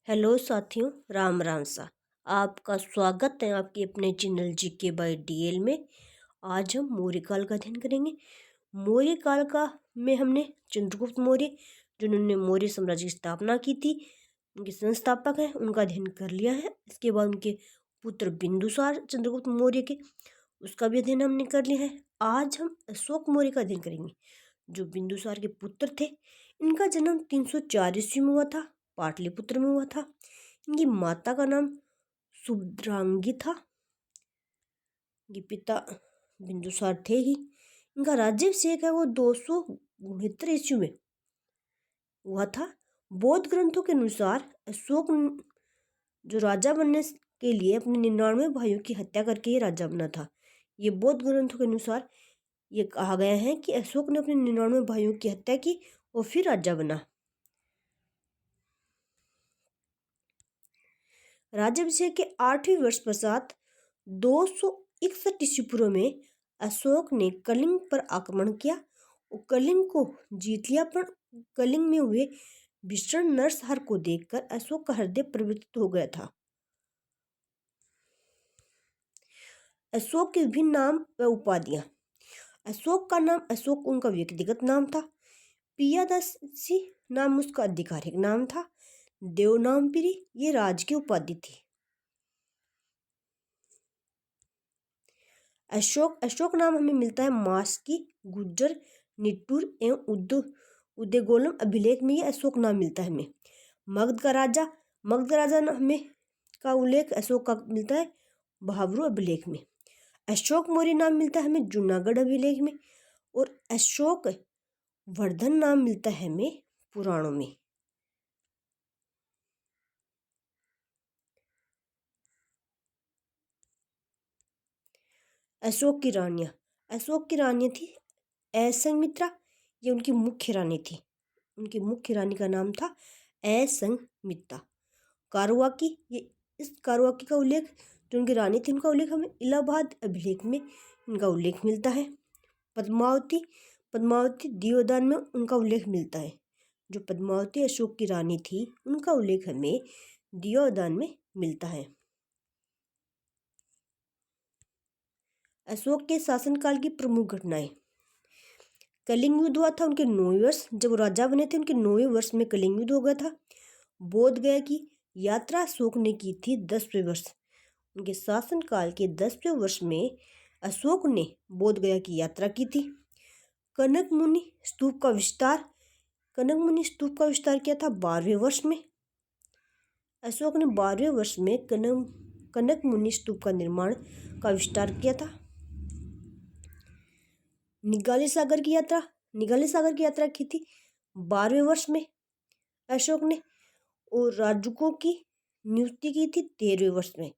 Hello साथियों, राम राम सा। आपका स्वागत है आपके अपने चैनल जीके बाय डीएल में। आज हम मौर्य काल का अध्ययन करेंगे। मौर्य काल का में हमने चंद्रगुप्त मौर्य, जिन्होंने मौर्य साम्राज्य की स्थापना की थी, उनके संस्थापक हैं, उनका अध्ययन कर लिया है। इसके बाद उनके पुत्र बिंदुसार चंद्रगुप्त मौर्य के, उसका भी अध्ययन हमने कर लिया है। आज हम अशोक मौर्य का अध्ययन करेंगे, जो बिंदुसार के पुत्र थे। इनका जन्म 304 ईस्वी में हुआ था, पाटलिपुत्र में हुआ था। इनकी माता का नाम सुभद्रांगी था, इनके पिता बिंदुसार थे ही। इनका राज्याभिषेक है वो 269 ईस्वी में हुआ था। बौद्ध ग्रंथों के अनुसार अशोक जो राजा बनने के लिए अपने 99 भाइयों की हत्या करके ये राजा बना था। ये बौद्ध ग्रंथों के अनुसार ये कहा गया है कि अशोक ने अपने 99 भाइयों की हत्या की और फिर राजा बना। राज्याभिषेक के 8वें वर्ष पश्चात 261 ईस्वी पूर्व में अशोक ने कलिंग पर आक्रमण किया और कलिंग को जीत लिया। पर कलिंग में हुए भीषण नरसंहार को देखकर अशोक का हृदय परिवर्तित हो गया था। अशोक के विभिन्न नाम व उपाधियां। अशोक का नाम अशोक उनका व्यक्तिगत नाम था। पियादसी नाम उसका आधिकारिक नाम था। देवनामपिरी ये राजकीय उपाधि थी। अशोक नाम हमें मिलता है मास्की, गुज्जर, निट्टूर एवं उदयगोलम अभिलेख में ये अशोक नाम मिलता है हमें। मगध का राजा हमें का उल्लेख अशोक का मिलता है बहावरू अभिलेख में। अशोक मौर्य नाम मिलता है हमें जूनागढ़ अभिलेख में, और अशोक वर्धन नाम मिलता है हमें पुराणों में। अशोक की रानियां थी असंघमित्रा, ये उनकी मुख्य रानी थी। उनकी मुख्य रानी का नाम था असंघमित्रा। कारुवाकी, ये इस कारुवाकी का उल्लेख, जो उनकी रानी थी उनका उल्लेख हमें इलाहाबाद अभिलेख में इनका उल्लेख मिलता है। पद्मावती दियोदान में उनका उल्लेख मिलता है। जो पद्मावती अशोक की रानी थी उनका उल्लेख हमें दियोदान में मिलता है। अशोक के शासनकाल की प्रमुख घटनाएं। कलिंग युद्ध हुआ था उनके 9वें वर्ष, जब वो राजा बने थे उनके 9वें वर्ष में कलिंग युद्ध हो गया था। बोध गया की यात्रा अशोक ने की थी 10वें वर्ष। उनके शासनकाल के 10वें वर्ष में अशोक ने बोध गया की यात्रा की थी। कनक मुनि स्तूप का विस्तार किया था 12वें वर्ष में। अशोक ने 12वें वर्ष में कनक मुनि स्तूप का निर्माण का विस्तार किया था। निगाली सागर की यात्रा की थी 12वें वर्ष में अशोक ने, और राजकों की नियुक्ति की थी 13वें वर्ष में।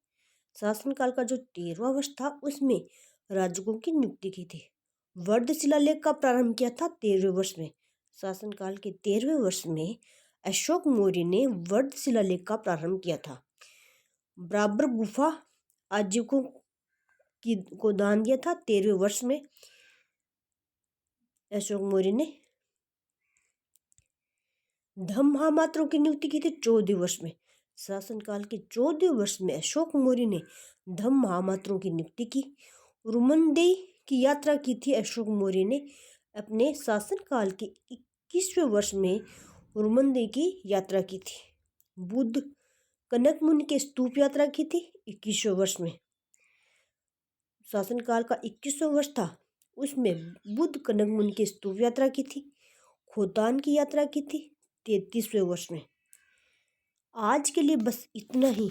शासनकाल का जो 13वां वर्ष था उसमें राजकों की नियुक्ति की थी। वर्ध शिलालेख का प्रारंभ किया था 13वें वर्ष में। शासनकाल के 13वें वर्ष में अशोक मौर्य ने वर्ध शिलालेख का प्रारंभ किया था। बराबर गुफा आजीविकों को दान दिया था 13वें वर्ष में अशोक मौर्य ने। धम्म महामात्रों की नियुक्ति की थी 14वें वर्ष में। शासनकाल के 14वें वर्ष में अशोक मौर्य ने धम्म महामात्रों की नियुक्ति की। रुमनदेई की यात्रा की थी अशोक मौर्य ने अपने शासनकाल के 21वें वर्ष में रुमनदेई की यात्रा की थी। बुद्ध कनक मुनि के स्तूप यात्रा की थी 21वें वर्ष में। शासनकाल का 21वां वर्ष था, उसमें बुद्ध कनक मुनि के स्तूप यात्रा की थी। खोतान की यात्रा की थी 33वें वर्ष में। आज के लिए बस इतना ही।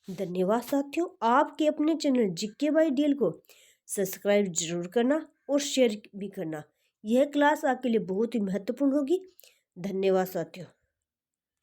धन्यवाद साथियों। आपके अपने चैनल जीके बाय डीएल को सब्सक्राइब जरूर करना और शेयर भी करना। यह क्लास आपके लिए बहुत ही महत्वपूर्ण होगी। धन्यवाद साथियों।